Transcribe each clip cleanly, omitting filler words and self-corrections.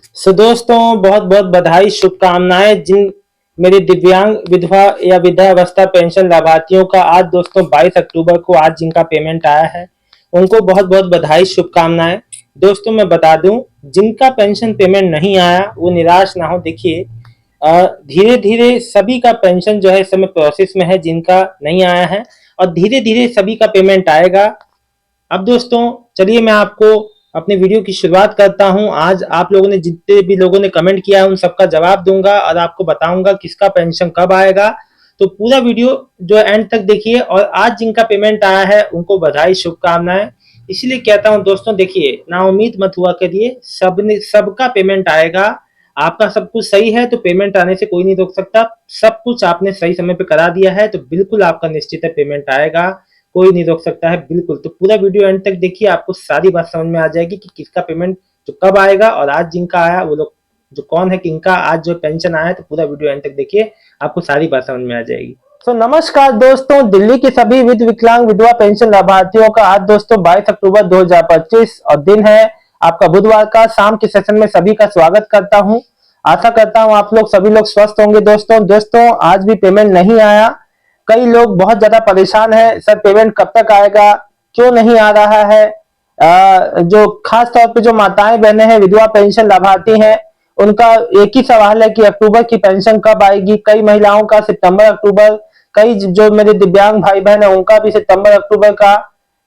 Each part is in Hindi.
दोस्तों बहुत बहुत बधाई शुभकामनाएं जिन मेरे दिव्यांग विधवा या वृद्धावस्था पेंशन लाभार्थियों का आज दोस्तों 22 अक्टूबर को आज जिनका पेमेंट आया है उनको बहुत बहुत बधाई शुभकामनाएं। दोस्तों मैं बता दूं जिनका पेंशन पेमेंट नहीं आया वो निराश ना हो। देखिए धीरे धीरे सभी का पेंशन जो है इस समय प्रोसेस में है जिनका नहीं आया है, और धीरे धीरे सभी का पेमेंट आएगा। अब दोस्तों चलिए मैं आपको अपने वीडियो की शुरुआत करता हूं। आज आप लोगों ने जितने भी लोगों ने कमेंट किया है उन सबका जवाब दूंगा और आपको बताऊंगा किसका पेंशन कब आएगा। तो पूरा वीडियो जो एंड तक देखिए, और आज जिनका पेमेंट आया है उनको बधाई शुभकामनाएं। इसलिए कहता हूं दोस्तों, देखिए ना उम्मीद मत हुआ करिए, सबका पेमेंट आएगा। आपका सब कुछ सही है तो पेमेंट आने से कोई नहीं रोक सकता। सब कुछ आपने सही समय पे करा दिया है तो बिल्कुल आपका निश्चित है पेमेंट आएगा, कोई नहीं रोक सकता है बिल्कुल। तो पूरा वीडियो एंड तक देखिए, आपको सारी बात समझ में आ जाएगी कि किसका पेमेंट जो कब आएगा और आज जिनका आया वो लोग जो कौन है, किनका आज जो पेंशन आया है। तो पूरा वीडियो एंड तक देखिए, आपको सारी बात समझ में आ जाएगी। तो नमस्कार दोस्तों, दिल्ली के सभी विकलांग विधवा पेंशन लाभार्थियों का आज दोस्तों 22 अक्टूबर 2025 और दिन है आपका बुधवार का। शाम के सेशन में सभी का स्वागत करता हूं। आशा करता हूं आप लोग सभी लोग स्वस्थ होंगे। दोस्तों आज भी पेमेंट नहीं आया। कई लोग बहुत ज्यादा परेशान है, सर पेमेंट कब तक आएगा, क्यों नहीं आ रहा है। जो खास तौर पे जो माताएं बहनें हैं, विधवा पेंशन लाभार्थी हैं, उनका एक ही सवाल है कि अक्टूबर की पेंशन कब आएगी। कई महिलाओं का सितंबर अक्टूबर, कई जो मेरे दिव्यांग भाई बहन है उनका भी सितंबर अक्टूबर का,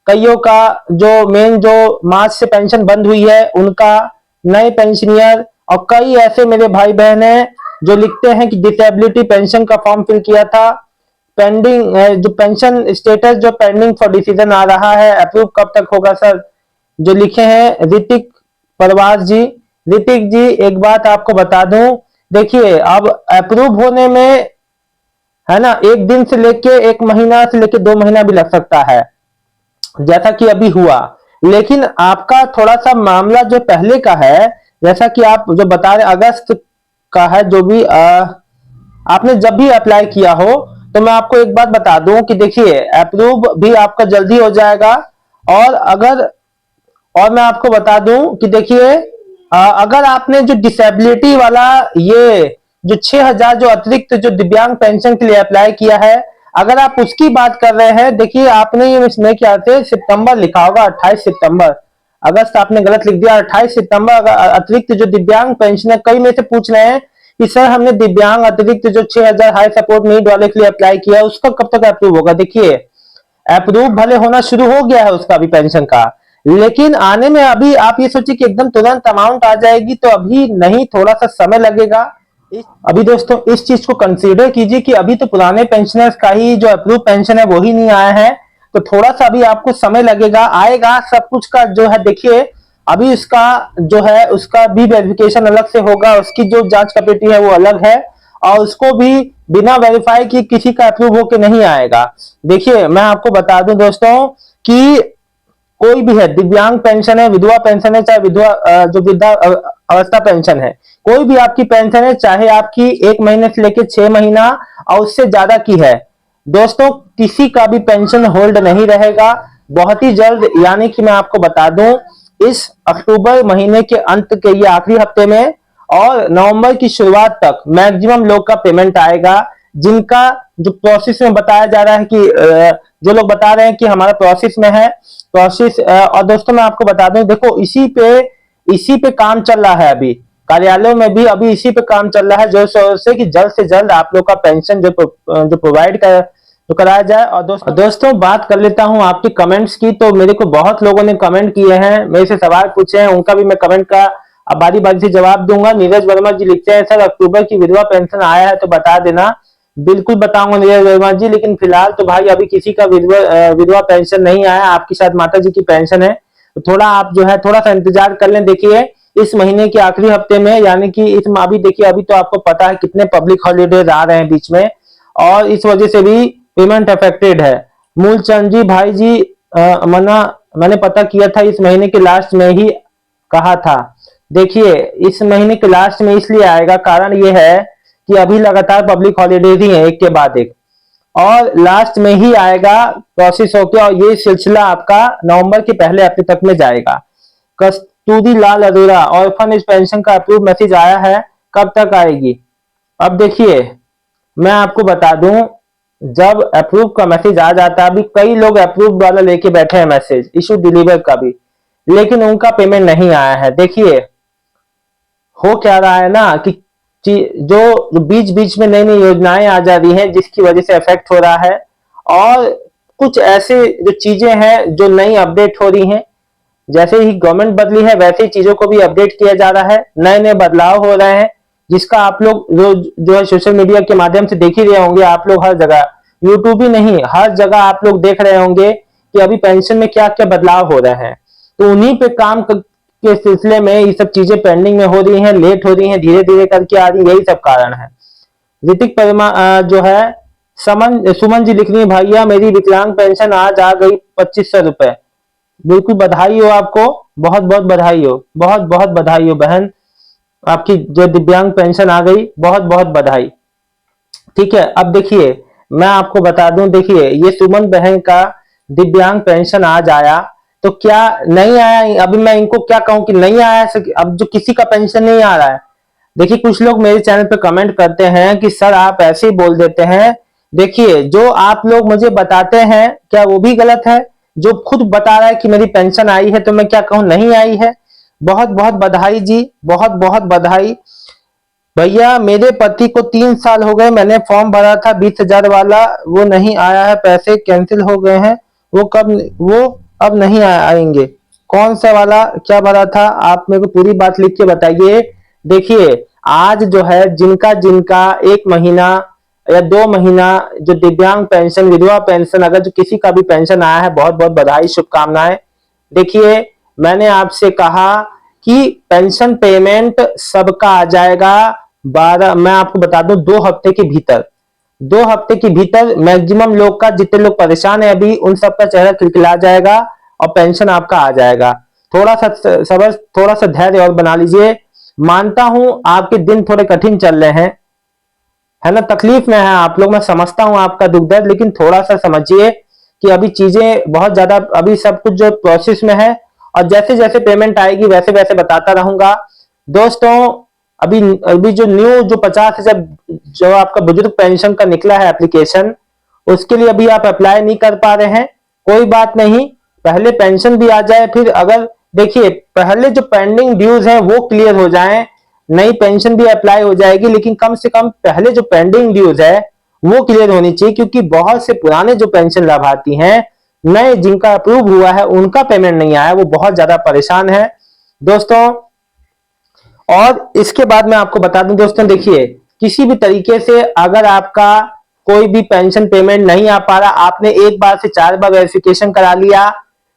कईयों का जो मेन जो मार्च से पेंशन बंद हुई है उनका, नए पेंशनियर, और कई ऐसे मेरे भाई बहन हैं जो लिखते हैं कि डिसेबिलिटी पेंशन का फॉर्म फिल किया था, पेंडिंग जो पेंशन स्टेटस जो पेंडिंग फॉर डिसीजन आ रहा है, अप्रूव कब तक होगा सर। जो लिखे हैं ऋतिक परवार जी। ऋतिक जी एक बात आपको बता दूं, देखिए अब अप्रूव होने में है ना, एक दिन से लेके एक महीना से लेके 2 महीना भी लग सकता है, जैसा कि अभी हुआ। लेकिन आपका थोड़ा सा मामला जो पहले का है, जैसा कि आप जो बता रहे अगस्त का है, जो भी आपने जब भी अप्लाई किया हो, तो मैं आपको एक बात बता दूं कि देखिए अप्रूव भी आपका जल्दी हो जाएगा। और अगर और मैं आपको बता दूं कि देखिए अगर आपने जो डिसेबिलिटी वाला ये जो 6,000 जो अतिरिक्त जो दिव्यांग पेंशन के लिए अप्लाई किया है, अगर आप उसकी बात कर रहे हैं, देखिए आपने ये इसमें क्या थे सितंबर लिखा होगा, 28 सितंबर, अगस्त आपने गलत लिख दिया। 28 सितंबर अतिरिक्त जो दिव्यांग पेंशन है, कई में से पूछ रहे हैं कि सर हमने दिव्यांग अतिरिक्त जो 6,000 हाई सपोर्ट नीड वाले के लिए अप्लाई किया है उसका कब तक अप्रूव होगा। देखिए अप्रूव भले होना शुरू हो गया है उसका भी पेंशन का, लेकिन आने में अभी आप ये सोचिए कि एकदम तुरंत अमाउंट आ जाएगी तो अभी नहीं, थोड़ा सा समय लगेगा। अभी दोस्तों इस चीज को कंसीडर कीजिए कि अभी तो पुराने पेंशनर्स का ही जो अप्रूव पेंशन है वो ही नहीं आया है, तो थोड़ा सा अभी आपको समय लगेगा, आएगा सब कुछ का जो है। देखिए अभी उसका जो है उसका भी वेरिफिकेशन अलग से होगा, उसकी जो जांच कमेटी है वो अलग है, और उसको भी बिना वेरीफाई कि किसी का अप्रूव होकर नहीं आएगा। देखिए मैं आपको बता दूं दोस्तों कि कोई भी है, दिव्यांग पेंशन है, विधवा पेंशन है, चाहे विधवा जो वृद्धा अवस्था पेंशन है, कोई भी आपकी पेंशन है, चाहे आपकी 1 महीने से लेकर 6 महीना और उससे ज्यादा की है, दोस्तों किसी का भी पेंशन होल्ड नहीं रहेगा। बहुत ही जल्द, यानी कि मैं आपको बता दूं इस अक्टूबर महीने के अंत के ये आखिरी हफ्ते में और नवंबर की शुरुआत तक मैक्सिमम लोग का पेमेंट आएगा। जिनका जो प्रोसेस में बताया जा रहा है कि जो लोग बता रहे हैं कि हमारा प्रोसेस में है, प्रोसेस। और दोस्तों मैं आपको बता दूं, देखो इसी पे काम चल रहा है, अभी कार्यालयों में भी अभी इसी पे काम चल रहा है जोर शोर से कि जल्द से जल्द आप लोग का पेंशन जो प्रोवाइड कर तो कराया जाए। और दोस्तों बात कर लेता हूं आपकी कमेंट्स की। तो मेरे को बहुत लोगों ने कमेंट किए हैं, मेरे से सवाल पूछे हैं, उनका भी मैं कमेंट का अब बारी बारी से जवाब दूंगा। नीरज वर्मा जी लिखते हैं सर अक्टूबर की विधवा पेंशन आया है तो बता देना। बिल्कुल बताऊंगा नीरज वर्मा जी, लेकिन फिलहाल तो भाई अभी किसी का विधवा पेंशन नहीं आया। आपकी शायद माता जी की पेंशन है, तो थोड़ा आप जो है थोड़ा सा इंतजार कर लें। देखिए इस महीने के आखिरी हफ्ते में, यानी कि इस अभी देखिए अभी तो आपको पता है कितने पब्लिक हॉलीडेज आ रहे हैं बीच में, और इस वजह से भी पेमेंट अफेक्टेड है। मूलचंद जी भाई जी मैंने पता किया था, इस महीने के लास्ट में ही कहा था। देखिए इस महीने के लास्ट में इसलिए आएगा, कारण ये है कि अभी लगातार पब्लिक हॉलीडेज ही है एक के बाद एक, और लास्ट में ही आएगा प्रोसेस होके, और ये सिलसिला आपका नवंबर के पहले हफ्ते तक में जाएगा। टूरी लाल अरोरा ऑर्फन पेंशन का अप्रूव मैसेज आया है, कब तक आएगी? अब देखिए मैं आपको बता दूं, जब अप्रूव का मैसेज आ जाता है, अभी कई लोग अप्रूव वाला लेके बैठे हैं मैसेज इशू डिलीवर का भी, लेकिन उनका पेमेंट नहीं आया है। देखिए हो क्या रहा है ना कि जो बीच बीच में नई नई योजनाएं आ जा रही हैं जिसकी वजह से इफेक्ट हो रहा है, और कुछ ऐसे जो चीजें हैं जो नई अपडेट हो रही हैं, जैसे ही गवर्नमेंट बदली है वैसे ही चीजों को भी अपडेट किया जा रहा है, नए नए बदलाव हो रहे हैं, जिसका आप लोग रोज जो है सोशल मीडिया के माध्यम से देख ही रहे होंगे। आप लोग हर जगह, यूट्यूब ही नहीं हर जगह आप लोग देख रहे होंगे कि अभी पेंशन में क्या क्या बदलाव हो रहे हैं। तो उन्हीं पे काम के सिलसिले में ये सब चीजें पेंडिंग में हो रही हैं, लेट हो रही हैं, धीरे धीरे करके आ रही, यही सब कारण है। ऋतिक परमा जो है सुमन जी लिख रही है, भैया मेरी विकलांग पेंशन आज आ गई 2500 रुपए। बिल्कुल बधाई हो आपको, बहुत बहुत बधाई हो, बहुत बहुत बधाई हो बहन, आपकी जो दिव्यांग पेंशन आ गई, बहुत बहुत बधाई। ठीक है, अब देखिए मैं आपको बता दूं, देखिए ये सुमन बहन का दिव्यांग पेंशन आज आया, तो क्या नहीं आया? अभी मैं इनको क्या कहूं कि नहीं आया, अब जो किसी का पेंशन नहीं आ रहा है। देखिए कुछ लोग मेरे चैनल पे कमेंट करते हैं कि सर आप ऐसे ही बोल देते हैं। देखिए जो आप लोग मुझे बताते हैं क्या वो भी गलत है? जो खुद बता रहा है कि मेरी पेंशन आई है तो मैं क्या कहूं नहीं आई है? बहुत बहुत बधाई जी, बहुत बहुत बधाई। भैया मेरे पति को 3 साल हो गए, मैंने फॉर्म भरा था 20,000 वाला, वो नहीं आया है, पैसे कैंसिल हो गए हैं, वो अब नहीं आएंगे। कौन सा वाला क्या भरा था? आप मेरे को पूरी बात लिख के बताइए। देखिए आज जो है जिनका जिनका 1 महीना या 2 महीना जो दिव्यांग पेंशन, विधवा पेंशन, अगर जो किसी का भी पेंशन आया है, बहुत बहुत बधाई, शुभकामनाएं। देखिए मैंने आपसे कहा कि पेंशन पेमेंट सबका आ जाएगा 12, मैं आपको बता दूं 2 हफ्ते के भीतर, 2 हफ्ते के भीतर मैक्सिमम लोग का, जितने लोग परेशान है अभी उन सबका चेहरा खिलखिला जाएगा और पेंशन आपका आ जाएगा। थोड़ा सा सबर, थोड़ा सा धैर्य और बना लीजिए। मानता हूं आपके दिन थोड़े कठिन चल रहे हैं, है ना, तकलीफ में है आप लोग, मैं समझता हूं आपका दुख दर्द, लेकिन थोड़ा सा समझिए कि अभी चीजें बहुत ज्यादा, अभी सब कुछ जो प्रोसेस में है, और जैसे जैसे पेमेंट आएगी वैसे वैसे बताता रहूंगा। दोस्तों अभी अभी जो न्यू जो 50,000 जो आपका बुजुर्ग पेंशन का निकला है एप्लीकेशन, उसके लिए अभी आप अप्लाई नहीं कर पा रहे हैं, कोई बात नहीं, पहले पेंशन भी आ जाए, फिर अगर देखिए पहले जो पेंडिंग ड्यूज है वो क्लियर हो जाए, नई पेंशन भी अप्लाई हो जाएगी, लेकिन कम से कम पहले जो पेंडिंग ड्यूज है वो क्लियर होनी चाहिए, क्योंकि बहुत से पुराने जो पेंशन लाभार्थी हैं, नए जिनका अप्रूव हुआ है उनका पेमेंट नहीं आया, वो बहुत ज्यादा परेशान है दोस्तों। और इसके बाद मैं आपको बता दूं दोस्तों, देखिए किसी भी तरीके से अगर आपका कोई भी पेंशन पेमेंट नहीं आ पा रहा, आपने एक बार से 4 बार वेरिफिकेशन करा लिया,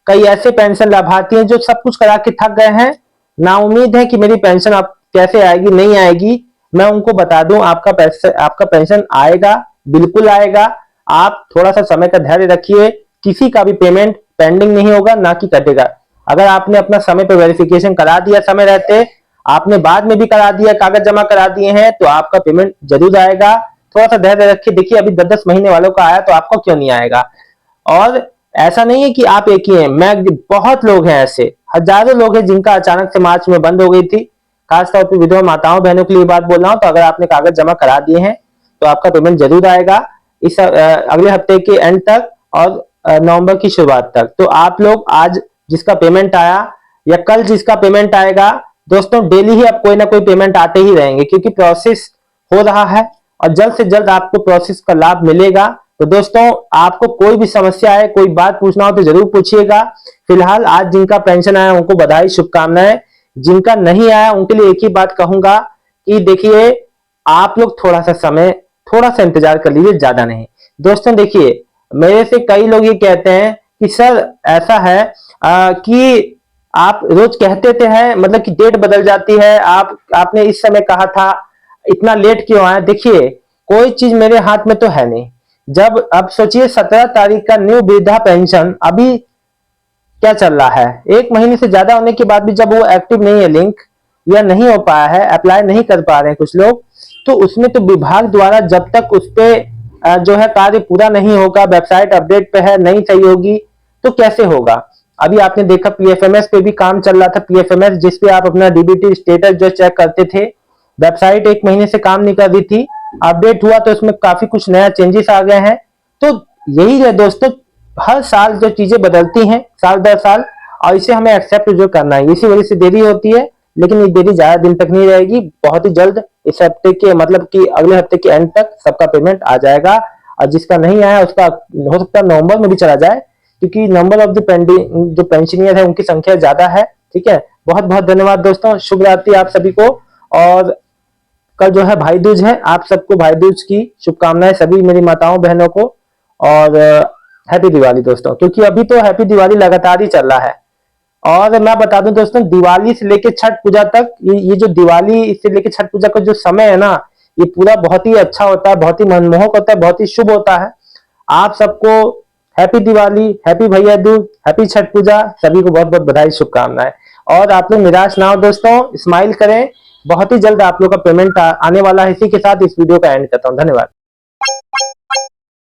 कई ऐसे पेंशन लाभार्थी हैं जो सब कुछ करा के थक गए हैं, ना उम्मीद है कि मेरी पेंशन आप कैसे आएगी, नहीं आएगी, मैं उनको बता दूं आपका पेंशन आएगा, बिल्कुल आएगा। आप थोड़ा सा समय का धैर्य रखिए, किसी का भी पेमेंट पेंडिंग नहीं होगा, ना कि कटेगा। अगर आपने अपना समय पर वेरिफिकेशन करा दिया, समय रहते आपने बाद में भी करा दिया, कागज जमा करा दिए हैं, तो आपका पेमेंट जरूर आएगा। थोड़ा सा धैर्य रखिए, देखिए अभी 10-10 महीने वालों का आया तो आपको क्यों नहीं आएगा? और ऐसा नहीं है कि आप एक ही हैं, मैं बहुत लोग हैं, ऐसे हजारों लोग हैं जिनका अचानक से मार्च में बंद हो गई थी। खासतौर पर विधवा माताओं बहनों के लिए बात बोल रहा हूं, तो अगर आपने कागज जमा करा दिए हैं तो आपका पेमेंट जरूर आएगा इस अगले हफ्ते के एंड तक और नवंबर की शुरुआत तक। तो आप लोग आज जिसका पेमेंट आया या कल जिसका पेमेंट आएगा, दोस्तों डेली ही अब कोई ना कोई पेमेंट आते ही रहेंगे, क्योंकि प्रोसेस हो रहा है और जल्द से जल्द आपको प्रोसेस का लाभ मिलेगा। तो दोस्तों आपको कोई भी समस्या है, कोई बात पूछना हो तो जरूर पूछिएगा। फिलहाल आज जिनका पेंशन आया उनको बधाई, शुभकामनाएं। जिनका नहीं आया उनके लिए एक ही बात कहूंगा कि देखिए आप लोग थोड़ा सा समय, थोड़ा सा इंतजार कर लीजिए, ज्यादा नहीं। दोस्तों देखिए मेरे से कई लोग ये कहते हैं कि सर ऐसा है कि आप रोज कहते थे हैं, मतलब कि डेट बदल जाती है, आपने इस समय कहा था, इतना लेट क्यों आया? देखिए कोई चीज मेरे हाथ में तो है नहीं। जब अब सोचिए 17 तारीख का न्यू वृद्धा पेंशन, अभी क्या चल रहा है, 1 महीने से ज्यादा होने के बाद भी जब वो एक्टिव नहीं है, लिंक या नहीं हो पाया है, अप्लाई नहीं कर पा रहे हैं कुछ लोग, तो उसमें तो विभाग द्वारा जब तक उस पे जो है कार्य पूरा नहीं होगा, वेबसाइट अपडेट पे है, नहीं सही होगी, तो कैसे होगा? अभी आपने देखा पीएफएमएस पे भी काम चल रहा था, पीएफएमएस जिसपे आप अपना डीबीटी स्टेटस जो चेक करते थे। वेबसाइट 1 महीने से काम नहीं कर रही थी, अपडेट हुआ तो उसमें काफी कुछ नया चेंजेस आ गए हैं। तो यही है दोस्तों, हर साल जो चीजें बदलती हैं साल दर साल, और इसे हमें एक्सेप्ट जो करना है। इसी वजह से देरी होती है, लेकिन ये देरी ज्यादा दिन तक नहीं रहेगी, बहुत ही जल्द इस हफ्ते के मतलब कि अगले हफ्ते के एंड तक सबका पेमेंट आ जाएगा। और जिसका नहीं आया उसका हो सकता है नवंबर में भी चला जाए, क्योंकि नंबर ऑफ द पेंडिंग जो पेंशनियर है उनकी संख्या ज्यादा है। ठीक है, बहुत बहुत धन्यवाद दोस्तों, शुभ रात्रि आप सभी को। और कल जो है भाई दूज है, आप सबको भाई दूज की शुभकामनाएं सभी मेरी माताओं बहनों को। और हैप्पी दिवाली दोस्तों, क्योंकि अभी तो हैप्पी दिवाली लगातार ही चल रहा है। और मैं बता दूं दोस्तों, दिवाली से लेके छठ पूजा तक, ये जो दिवाली से लेके छठ पूजा का जो समय है ना, ये पूरा बहुत ही अच्छा होता है, बहुत ही मनमोहक होता है, बहुत ही शुभ होता है। आप सबको हैप्पी दिवाली, हैप्पी भैया दूज, हैप्पी छठ पूजा, सभी को बहुत बहुत बधाई शुभकामनाएं। और आप लोग निराश ना हो दोस्तों, स्माइल करें, बहुत ही जल्द आप लोग का पेमेंट आने वाला है। इसी के साथ इस वीडियो का एंड करता हूं, धन्यवाद।